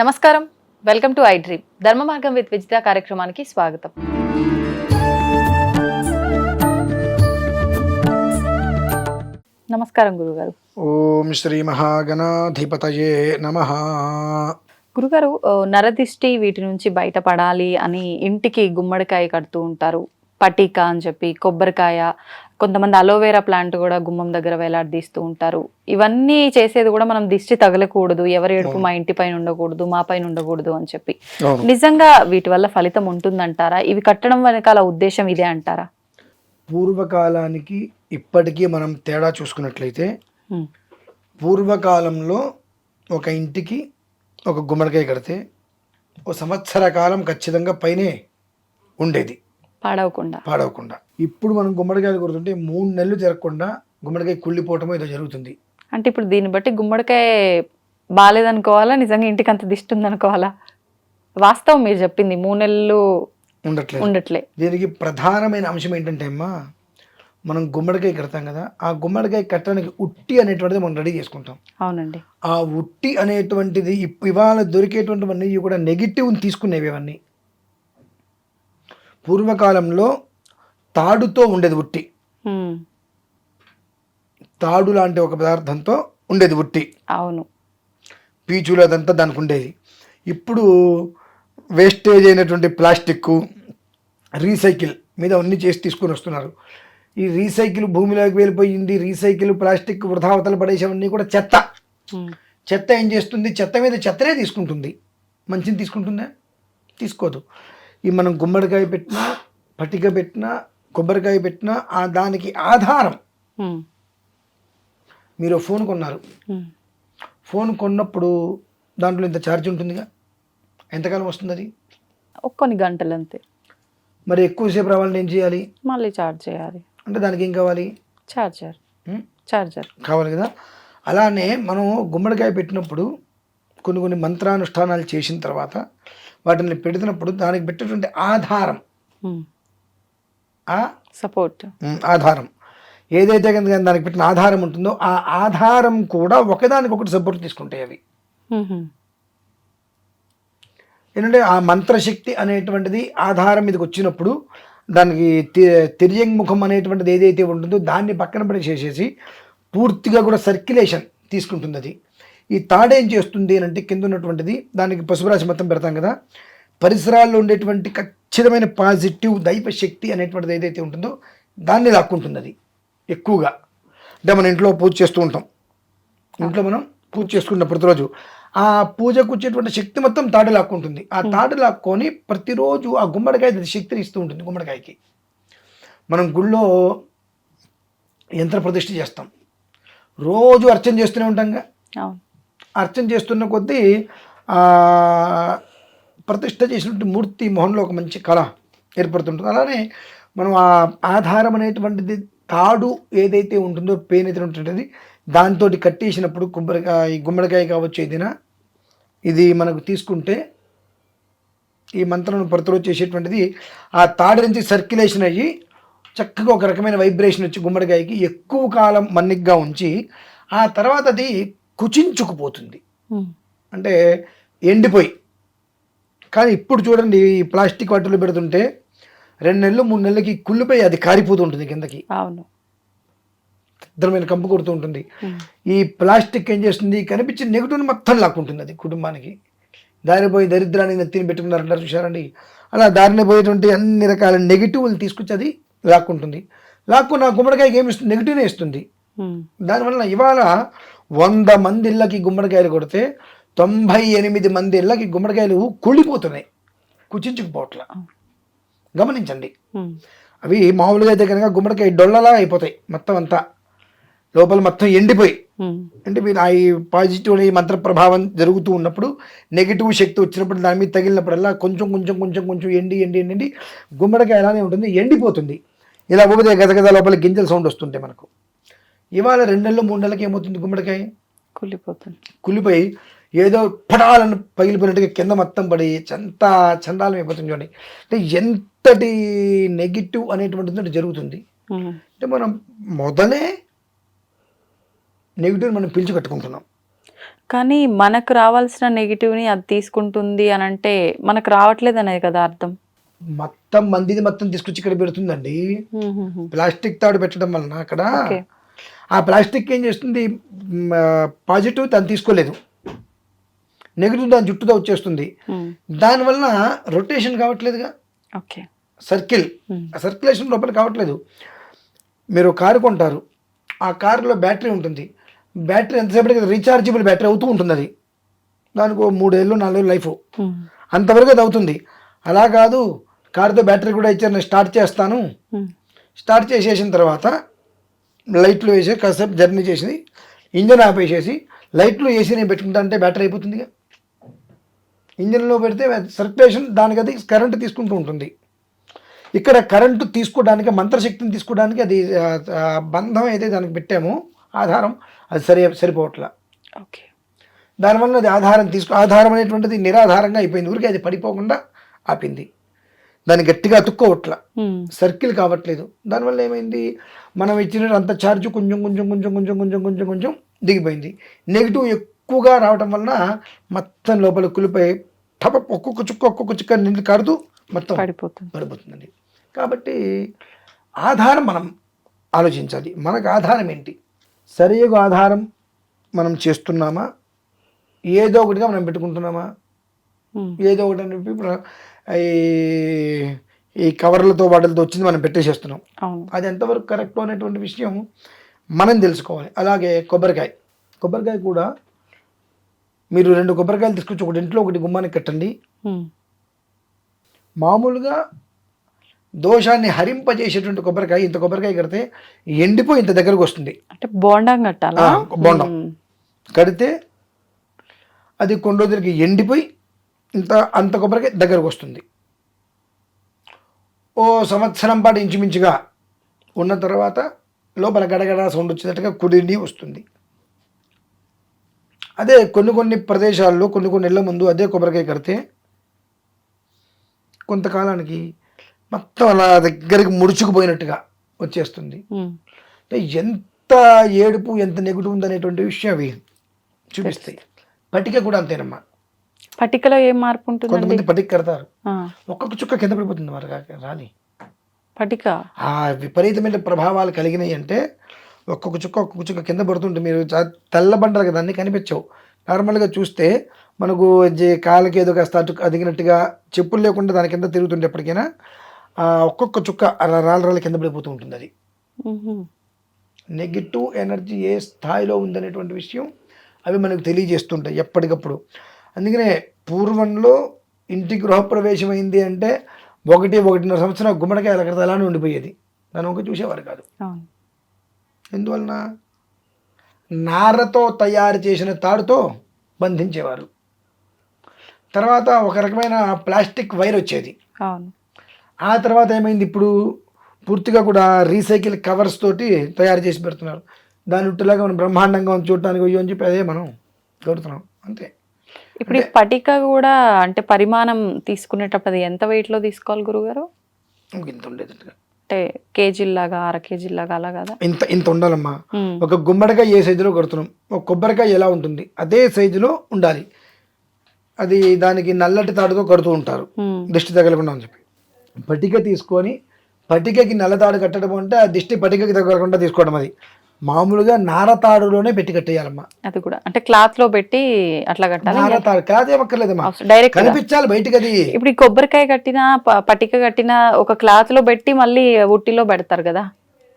నమస్కారం, welcome to I dream. ధర్మ మార్గం విత్ విజిత కార్యక్రమానికి స్వాగతం. నమస్కారం గురుగారు. ఓం శ్రీ మహాగణాధిపతయే నమః. గురుగారు, నరదిష్టి వీటి నుంచి బయటపడాలి అని ఇంటికి గుమ్మడికాయ కడుతూ ఉంటారు, పటిక అని చెప్పి, కొబ్బరికాయ, కొంతమంది అలోవేరా ప్లాంట్ కూడా గుమ్మం దగ్గర వేలాడదీస్తూ ఉంటారు. ఇవన్నీ చేసేది కూడా మనం దిష్టి తగలకూడదు, ఎవరి ఏడుపు మా ఇంటి పైన ఉండకూడదు, మా పైన ఉండకూడదు అని చెప్పి. నిజంగా వీటి వల్ల ఫలితం ఉంటుందంటారా? ఇవి కట్టడం వెనకాల ఉద్దేశం ఇదే అంటారా? పూర్వకాలానికి ఇప్పటికీ మనం తేడా చూసుకున్నట్లయితే, పూర్వకాలంలో ఒక ఇంటికి ఒక గుమ్మడికాయ కడితే ఒక సంవత్సర కాలం ఖచ్చితంగా పైనే ఉండేది, పాడవకుండా. ఇప్పుడు మనం గుమ్మడికాయలు కొడుతుంటే 3 నెలలు తిరగకుండా గుమ్మడికాయ కుళ్ళిపోవటమో ఏదో జరుగుతుంది. అంటే ఇప్పుడు దీన్ని బట్టి గుమ్మడికాయ బాగాలేదనుకోవాలా, నిజంగా ఇంటికి అంత దిష్టి ఉందనుకోవాలా? వాస్తవం మీరు చెప్పింది, 3 నెలలు ఉండట్లే. దీనికి ప్రధానమైన అంశం ఏంటంటే అమ్మా, మనం గుమ్మడికాయ కడతాం కదా, ఆ గుమ్మడికాయ కట్టడానికి ఉట్టి అనేటువంటిది మనం రెడీ చేసుకుంటాం. అవునండి. ఆ ఉట్టి అనేటువంటిది ఇవాళ దొరికేటువంటివన్నీ కూడా నెగిటివ్ తీసుకునేవి. అవన్నీ పూర్వకాలంలో తాడుతో ఉండేది ఉట్టి, తాడు లాంటి ఒక పదార్థంతో ఉండేది ఉట్టి. అవును. పీచులు అదంతా దానికి ఉండేది. ఇప్పుడు వేస్టేజ్ అయినటువంటి ప్లాస్టిక్, రీసైకిల్ మీద అన్ని చేసి తీసుకొని వస్తున్నారు. ఈ రీసైకిల్ భూమిలోకి వెళ్ళిపోయింది. రీసైకిల్ ప్లాస్టిక్ వృధావతలు పడేసేవన్నీ కూడా చెత్త ఏం చేస్తుంది? చెత్త మీద చెత్తనే తీసుకుంటుంది, మంచిని తీసుకుంటుందా? తీసుకోదు. ఈ మనం గుమ్మడికాయ పెట్టినా, పటిక పెట్టినా, కొబ్బరికాయ పెట్టినా దానికి ఆధారం. మీరు ఫోన్ కొన్నారు, ఫోన్ కొన్నప్పుడు దాంట్లో ఇంత ఛార్జ్ ఉంటుందిగా, ఎంతకాలం వస్తుంది అది? కొన్ని గంటలు అంతే. మరి ఎక్కువసేపు రావాలని ఏం చేయాలి? మళ్ళీ ఛార్జ్ చేయాలి. అంటే దానికి ఏం కావాలి? చార్జర్ కావాలి కదా. అలానే మనం గుమ్మడికాయ పెట్టినప్పుడు కొన్ని మంత్రానుష్ఠానాలు చేసిన తర్వాత వాటిని పెడుతున్నప్పుడు దానికి పెట్టేటువంటి ఆధారం, సపోర్ట్ ఆధారం ఏదైతే కనుక దానికి పెట్టిన ఆధారం ఉంటుందో ఆ ఆధారం కూడా ఒకదానికొకటి సపోర్ట్ తీసుకుంటాయి అవి. ఏంటంటే ఆ మంత్రశక్తి అనేటువంటిది ఆధారం మీదకి వచ్చినప్పుడు దానికి తిర్యంగుముఖం అనేటువంటిది ఏదైతే ఉంటుందో దాన్ని పక్కన పడేసేసి పూర్తిగా కూడా సర్క్యులేషన్ తీసుకుంటుంది అది. ఈ తాడేం చేస్తుంది అని అంటే, కింద ఉన్నటువంటిది దానికి పసుపురాశి మొత్తం పెడతాం కదా, పరిసరాల్లో ఉండేటువంటి ఖచ్చితమైన పాజిటివ్ దైవ శక్తి అనేటువంటిది ఏదైతే ఉంటుందో దాన్ని లాక్కుంటుంది అది ఎక్కువగా. అంటే మన ఇంట్లో పూజ చేస్తూ ఉంటాం, ఇంట్లో మనం పూజ చేసుకుంటాం ప్రతిరోజు. ఆ పూజకు వచ్చేటువంటి శక్తి మొత్తం తాడు లాక్కుంటుంది. ఆ తాడు లాక్కొని ప్రతిరోజు ఆ గుమ్మడికాయ శక్తిని ఇస్తూ ఉంటుంది. గుమ్మడికాయకి మనం గుళ్ళో యంత్ర ప్రతిష్ఠ చేస్తాం, రోజు అర్చన చేస్తూనే ఉంటాంగా. అర్చన చేస్తున్న కొద్దీ ప్రతిష్ఠ చేసినటువంటి మూర్తి మొహంలో ఒక మంచి కళ ఏర్పడుతుంటుంది. అలానే మనం ఆ ఆధారం అనేటువంటిది తాడు ఏదైతే ఉంటుందో, పెయిన్ అయితే ఉంటుంటుంది, దాంతో కట్టేసినప్పుడు గుమ్మడికాయ కావచ్చు ఏదైనా ఇది మనకు తీసుకుంటే ఈ మంత్రం ప్రతిరోజు చేసేటువంటిది ఆ తాడు నుంచి సర్క్యులేషన్ అయ్యి చక్కగా ఒక రకమైన వైబ్రేషన్ వచ్చి గుమ్మడికాయకి ఎక్కువ కాలం మన్నిగ్గా ఉంచి ఆ తర్వాత అది కుచించుకుపోతుంది. అంటే ఎండిపోయి. కానీ ఇప్పుడు చూడండి, ఈ ప్లాస్టిక్ వాటిలో పెడుతుంటే 2 నెలలు 3 నెలలకి కుళ్ళిపోయి అది కారిపోతూ ఉంటుంది కిందకి. అవును. ఇద్దరమైన కంపు కొడుతూ ఉంటుంది. ఈ ప్లాస్టిక్ ఏం చేస్తుంది? కనిపించిన నెగిటివ్ని మొత్తం లాక్కుంటుంది అది కుటుంబానికి. దారిని పోయి దరిద్రాన్ని నెత్తిని పెట్టుకున్నారంటారు చూసారండి. అలా దారిని పోయేటువంటి అన్ని రకాల నెగిటివ్లు తీసుకొచ్చి అది లాక్కుంటుంది. లాక్కున్న గుమ్మడికాయకి ఏమి ఇస్తుంది? నెగిటివ్నే ఇస్తుంది. దానివల్ల ఇవాళ 100 మంది ఇళ్ళకి గుమ్మడికాయలు కొడితే 98 మంది ఇళ్ళకి గుమ్మడికాయలు కుళ్ళిపోతున్నాయి, కుచించుకుపోవట్లా. గమనించండి. అవి మామూలుగా అయితే కనుక గుమ్మడికాయ డొల్లలా అయిపోతాయి, మొత్తం అంతా లోపల మొత్తం ఎండిపోయి. అంటే మీరు ఆ పాజిటివ్ మంత్ర ప్రభావం జరుగుతూ ఉన్నప్పుడు నెగిటివ్ శక్తి వచ్చినప్పుడు దాని మీద తగిలినప్పుడల్లా కొంచెం కొంచెం కొంచెం కొంచెం ఎండి గుమ్మడికాయ అలానే ఉంటుంది, ఎండిపోతుంది. ఇలా ఊపితే గదగద లోపల గింజల సౌండ్ వస్తుంటే మనకు. ఇవాళ 2 నెలలు 3 నెలలకి ఏమవుతుంది? గుమ్మడికాయ కుళ్ళిపోయి ఏదో పడాలను పగిలిపోయినట్టుగా కింద మొత్తం పడి చండాలం అయిపోతుంది. చూడండి, అంటే ఎంతటి నెగిటివ్ అనేటువంటిది జరుగుతుంది. అంటే మనం మొదలే నెగిటివ్ మనం పిలిచి కట్టుకుంటున్నాం. కానీ మనకు రావాల్సిన నెగిటివ్ని అది తీసుకుంటుంది అని అంటే మనకు రావట్లేదు అనేది కదా అర్థం. మొత్తం మందిది మొత్తం తీసుకొచ్చి ఇక్కడ పెడుతుందండి. ప్లాస్టిక్ తాడు పెట్టడం వలన అక్కడ ఓకే. ఆ ప్లాస్టిక్ ఏం చేస్తుంది, పాజిటివ్ తను తీసుకోలేదు, నెగిటివ్ దాని జుట్టుతో వచ్చేస్తుంది. దానివల్ల రొటేషన్ కావట్లేదుగా, ఓకే, సర్కిల్ సర్క్యులేషన్ లోపల కావట్లేదు. మీరు కారు కొంటారు, ఆ కారులో బ్యాటరీ ఉంటుంది, బ్యాటరీ ఎంతసేపటికి రీఛార్జబుల్ బ్యాటరీ అవుతూ ఉంటుంది. అది దానికి 3 ఏళ్ళు 4 ఏళ్ళు లైఫ్, అంతవరకు అది అవుతుంది. అలా కాదు, కారుతో బ్యాటరీ కూడా ఇచ్చారు, నేను స్టార్ట్ చేస్తాను, స్టార్ట్ చేసేసిన తర్వాత లైట్లు వేసి కాసేపు జర్నీ చేసి ఇంజన్ ఆపేసేసి లైట్లు వేసి నేను పెట్టుకుంటా అంటే బ్యాటరీ అయిపోతుందిగా. ఇంజన్లో పెడితే సర్క్యులేషన్ దానికి అది కరెంటు తీసుకుంటూ ఉంటుంది. ఇక్కడ కరెంటు తీసుకోవడానికి, మంత్రశక్తిని తీసుకోవడానికి అది బంధం అయితే దానికి పెట్టామో ఆధారం, అది సరిపోవట్లా. ఓకే. దానివల్ల అది ఆధారం అనేటువంటిది నిరాధారంగా అయిపోయింది. ఊరికి అది పడిపోకుండా ఆపింది, దాన్ని గట్టిగా అతుక్కోవట్లా, సర్కిల్ కావట్లేదు. దానివల్ల ఏమైంది, మనం ఇచ్చిన అంత ఛార్జ్ కొంచెం కొంచెం కొంచెం కొంచెం కొంచెం కొంచెం కొంచెం దిగిపోయింది. నెగిటివ్ ఎక్కువగా రావటం వలన మొత్తం లోపల కులిపోయి ఒక్కొక్క చుక్క నీళ్ళు కారుతూ మొత్తం పడిపోతుందండి. కాబట్టి ఆధారం మనం ఆలోచించాలి. మనకు ఆధారం ఏంటి, సరిగా ఆధారం మనం చేస్తున్నామా, ఏదో ఒకటిగా మనం పెట్టుకుంటున్నామా, ఏదో ఒకటి అని చెప్పి ఈ కవర్లతో వాటితో వచ్చింది మనం పెట్టేసేస్తున్నాం. అది ఎంతవరకు కరెక్ట్ అనేటువంటి విషయం మనం తెలుసుకోవాలి. అలాగే కొబ్బరికాయ కూడా మీరు 2 కొబ్బరికాయలు తీసుకొచ్చి ఒకటి ఇంట్లో ఒకటి గుమ్మానికి కట్టండి. మామూలుగా దోషాన్ని హరింపజేసేటువంటి కొబ్బరికాయ, ఇంత కొబ్బరికాయ కడితే ఎండిపోయి ఇంత దగ్గరకు వస్తుంది. అంటే బోండం కట్టాలా? బోండం కడితే అది కొన్ని రోజులకి ఎండిపోయి అంత కొబ్బరికాయ దగ్గరకు వస్తుంది. ఓ సంవత్సరం పాటు ఇంచుమించుగా ఉన్న తర్వాత లోపల గడగడ సౌండ్ వచ్చేటట్టుగా కుడిని వస్తుంది. అదే కొన్ని ప్రదేశాల్లో కొన్ని నెలల ముందు అదే కొబ్బరికాయ కడితే కొంతకాలానికి మొత్తం అలా దగ్గరికి ముడుచుకుపోయినట్టుగా వచ్చేస్తుంది. ఎంత ఏడుపు, ఎంత నెగిటివ్ ఉందనేటువంటి విషయం అవి చూపిస్తాయి. పట్టిక కూడా అంతేనమ్మా. పట్టికలో ఏం మార్పు ఉంటుంది? కొంతమంది పట్టిక కడతారు, ఒక్కొక్క చుక్క కింద పడిపోతుంది మరి రాని పట్టిక. ఆ విపరీతమైన ప్రభావాలు కలిగినాయి అంటే ఒక్కొక్క చుక్క కింద పడుతుంటే మీరు తెల్ల బండలు కదా అన్నీ కనిపించవు. నార్మల్గా చూస్తే మనకు కాళ్ళకి ఏదో కాస్త అటు అదిగినట్టుగా చెప్పులు లేకుండా దాని కింద తిరుగుతుంటే ఎప్పటికైనా ఒక్కొక్క చుక్క రాళ్ళ కింద పడిపోతూ ఉంటుంది. అది నెగిటివ్ ఎనర్జీ ఏ స్థాయిలో ఉందనేటువంటి విషయం అవి మనకు తెలియజేస్తుంటాయి ఎప్పటికప్పుడు. అందుకనే పూర్వంలో ఇంటి గృహప్రవేశం అయింది అంటే 1-1.5 సంవత్సరం గుమ్మడికాయ అలా అలానే ఉండిపోయేది, దాని ఒక చూసేవారు కాదు. ఎందువలన నారతో తయారు చేసిన తాడుతో బంధించేవారు. తర్వాత ఒక రకమైన ప్లాస్టిక్ వైర్ వచ్చేది. ఆ తర్వాత ఏమైంది, ఇప్పుడు పూర్తిగా కూడా రీసైకిల్ కవర్స్ తోటి తయారు చేసి పెడుతున్నారు. దాని ఉట్టులాగా మనం బ్రహ్మాండంగా చూడటానికి అయ్యో అని చెప్పి అదే మనం కొడుతున్నాం అంతే. ఇప్పుడు ఈ పటిక కూడా అంటే పరిమాణం తీసుకునేటప్పుడు ఎంత వెయిట్లో తీసుకోవాలి గురుగారు? ఇంత ఉండేది అంటే కేజీలాగా, 1/2 కేజీలాగా అలా కదా? ఇంత ఉండాలమ్మా. ఒక గుమ్మడికాయ ఏ సైజులో కొడుతున్నాం, ఒక కొబ్బరికాయ ఎలా ఉంటుంది అదే సైజులో ఉండాలి. అది దానికి నల్లటి తాడుతో కడుతూ ఉంటారు దిష్టి తగలకుండా అని చెప్పి. పటిక తీసుకొని పటికకి నల్ల తాడు కట్టడం అంటే ఆ దిష్టి పటికకి తగలకుండా తీసుకోవడం. అది మామూలుగా నారతాడులోనే పెట్టి కట్టేయాలమ్మా. అది కూడా అంటే క్లాత్ లో పెట్టి అట్లా కట్టాలి. నారతాడు క్లాత్ ఏమక్కర్లేదమ్మా, డైరెక్ట్ కనిపించాలి బయటకి. అది ఇప్పుడు ఈ కొబ్బరికాయ కట్టిన పటిక కట్టిన ఒక క్లాత్ లో పెట్టి మళ్ళీ ఉట్టిలో పెడతారు కదా,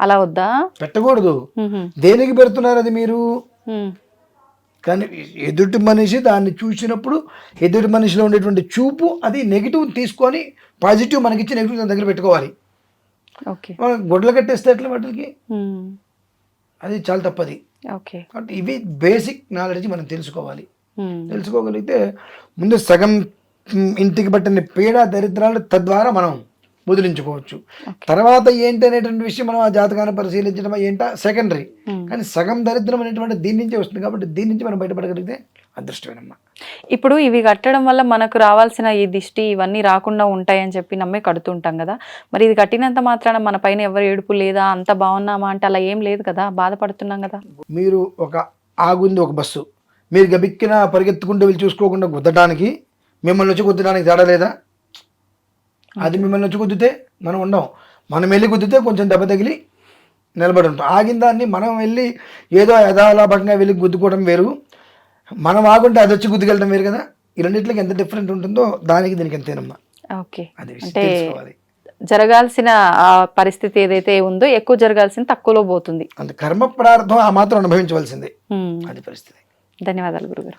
అలా వద్దా? పెట్టకూడదు. దేనికి పెడుతున్నారు అది మీరు? కానీ ఎదుటి మనిషి దాన్ని చూసినప్పుడు ఎదుటి మనిషిలో ఉండేటువంటి చూపు అది నెగిటివ్ తీసుకొని పాజిటివ్ మనకిచ్చి నెగిటివ్ దాని దగ్గర పెట్టుకోవాలి. గొడ్లు కట్టేస్తే ఎట్లా వాటికి? అది చాలా తప్పది. కాబట్టి ఇవి బేసిక్ నాలెడ్జ్ మనం తెలుసుకోవాలి. తెలుసుకోగలిగితే ముందు సగం ఇంటికి పట్టిన పీడ దరిద్రాలు తద్వారా మనం వదిలించుకోవచ్చు. తర్వాత ఏంటి అనేటువంటి విషయం మనం ఆ జాతకాన్ని పరిశీలించడం ఏంటో సెకండరీ. కానీ సగం దరిద్రం అనేటువంటి దీని నుంచే వస్తుంది. కాబట్టి దీని నుంచి మనం బయటపడగలిగితే అదృష్టమేనమ్మా. ఇప్పుడు ఇవి కట్టడం వల్ల మనకు రావాల్సిన ఈ దిష్టి ఇవన్నీ రాకుండా ఉంటాయని చెప్పి నమ్మే కడుతుంటాం కదా, మరి ఇది కట్టినంత మాత్రాన మన పైన ఎవరు ఏడుపు లేదా, అంత బాగున్నామా అంటే అలా ఏం లేదు కదా, బాధపడుతున్నాం కదా. మీరు ఒక ఆగుంది ఒక బస్సు, మీరు గబిక్కిన పరిగెత్తుకుంటూ వెళ్ళి చూసుకోకుండా గుద్దడానికి మిమ్మల్ని వచ్చి గుద్దడానికి తేడా లేదా? అది మిమ్మల్ని వచ్చి గుద్దితే మనం ఉండం, మనం వెళ్ళి గుద్దితే కొంచెం దెబ్బ తగిలి నిలబడి ఉంటాం. ఆగిన దాన్ని మనం వెళ్ళి ఏదో యథాలాభంగా వెళ్ళి గుద్దుకోవడం వేరు, మనం ఆగుంటే అది వచ్చి గుద్దుకెళ్ళడం వేరు కదా. ఈ రెండింటికి ఎంత డిఫరెంట్ ఉంటుందో దానికి దీనికి ఎంతేనమ్మా. ఓకే, అది అంటే తెలుసుకోవాలి. జరగాల్సిన ఆ పరిస్థితి ఏదైతే ఉందో ఎక్కువ జరగాల్సిన తక్కువలో పోతుంది. అంత కర్మ ప్రార్థం ఆ మాత్రం అనుభవించవలసిందే, అది పరిస్థితి. ధన్యవాదాలు గురుగారు.